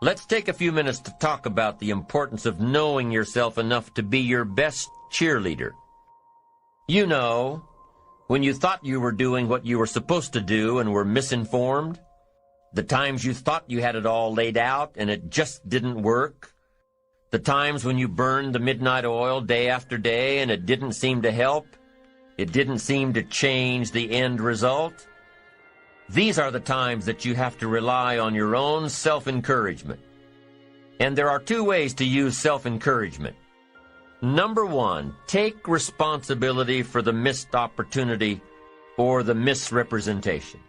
Let's take a few minutes to talk about the importance of knowing yourself enough to be your best cheerleader. You know, when you thought you were doing what you were supposed to do and were misinformed, the times you thought you had it all laid out and it just didn't work, the times when you burned the midnight oil day after day and it didn't seem to help, it didn't seem to change the end result. These are the times that you have to rely on your own self-encouragement. And there are two ways to use self-encouragement. Number one, take responsibility for the missed opportunity or the misrepresentation.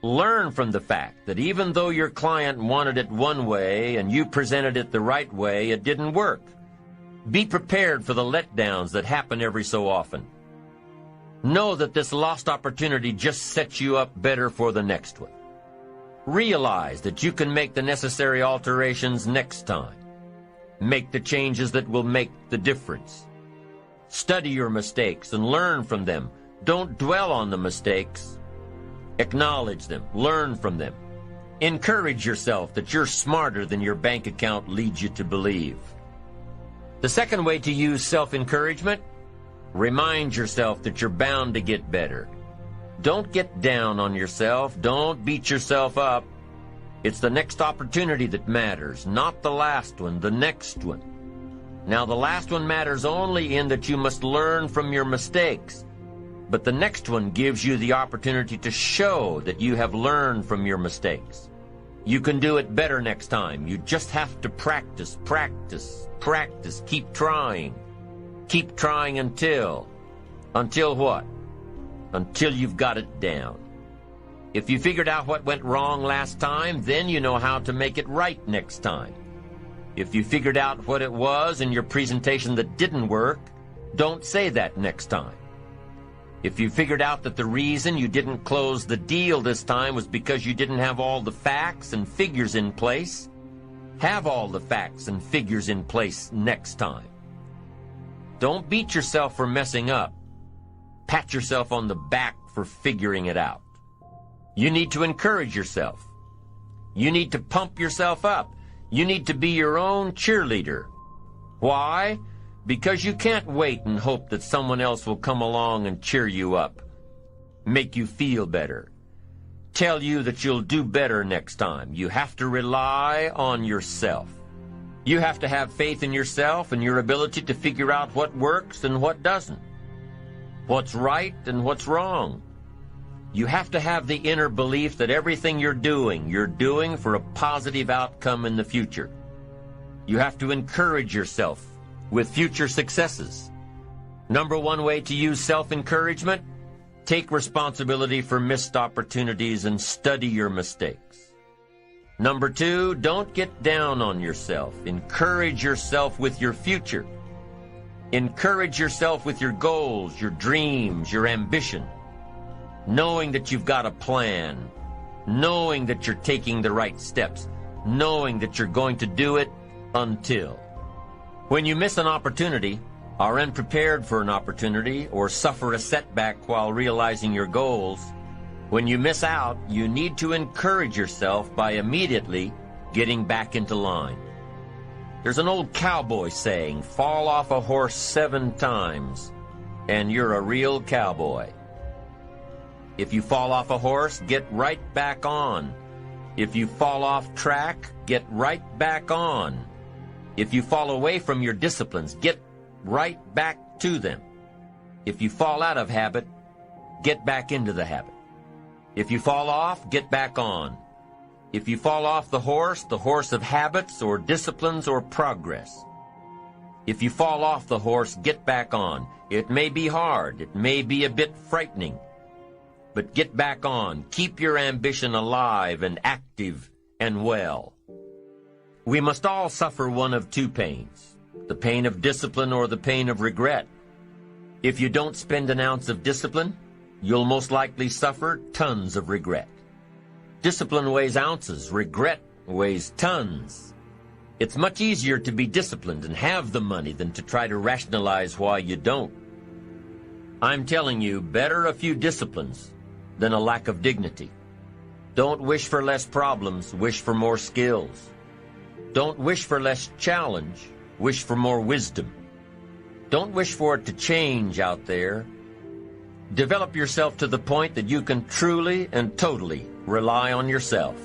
Learn from the fact that even though your client wanted it one way and you presented it the right way, it didn't work. Be prepared for the letdowns that happen every so often. Know that this lost opportunity just sets you up better for the next one. Realize that you can make the necessary alterations next time. Make the changes that will make the difference. Study your mistakes and learn from them. Don't dwell on the mistakes. Acknowledge them. Learn from them. Encourage yourself that you're smarter than your bank account leads you to believe. The second way to use self-encouragement: remind yourself that you're bound to get better. Don't get down on yourself. Don't beat yourself up. It's the next opportunity that matters, not the last one, the next one. Now, the last one matters only in that you must learn from your mistakes. But the next one gives you the opportunity to show that you have learned from your mistakes. You can do it better next time. You just have to practice, practice, practice. Keep trying. Keep trying until what? Until you've got it down. If you figured out what went wrong last time, then you know how to make it right next time. If you figured out what it was in your presentation that didn't work, don't say that next time. If you figured out that the reason you didn't close the deal this time was because you didn't have all the facts and figures in place, have all the facts and figures in place next time. Don't beat yourself for messing up. Pat yourself on the back for figuring it out. You need to encourage yourself. You need to pump yourself up. You need to be your own cheerleader. Why? Because you can't wait and hope that someone else will come along and cheer you up, make you feel better, tell you that you'll do better next time. You have to rely on yourself. You have to have faith in yourself and your ability to figure out what works and what doesn't, what's right and what's wrong. You have to have the inner belief that everything you're doing for a positive outcome in the future. You have to encourage yourself with future successes. Number one way to use self-encouragement: take responsibility for missed opportunities and study your mistakes. Number two, don't get down on yourself. Encourage yourself with your future. Encourage yourself with your goals, your dreams, your ambition. Knowing that you've got a plan. Knowing that you're taking the right steps. Knowing that you're going to do it until. When you miss an opportunity, are unprepared for an opportunity, or suffer a setback while realizing your goals, when you miss out, you need to encourage yourself by immediately getting back into line. There's an old cowboy saying, fall off a horse 7 times, and you're a real cowboy. If you fall off a horse, get right back on. If you fall off track, get right back on. If you fall away from your disciplines, get right back to them. If you fall out of habit, get back into the habit. If you fall off, get back on. If you fall off the horse of habits or disciplines or progress. If you fall off the horse, get back on. It may be hard, it may be a bit frightening, but get back on. Keep your ambition alive and active and well. We must all suffer one of two pains, the pain of discipline or the pain of regret. If you don't spend an ounce of discipline, you'll most likely suffer tons of regret. Discipline weighs ounces, regret weighs tons. It's much easier to be disciplined and have the money than to try to rationalize why you don't. I'm telling you, better a few disciplines than a lack of dignity. Don't wish for less problems, wish for more skills. Don't wish for less challenge. Wish for more wisdom. Don't wish for it to change out there. Develop yourself to the point that you can truly and totally rely on yourself.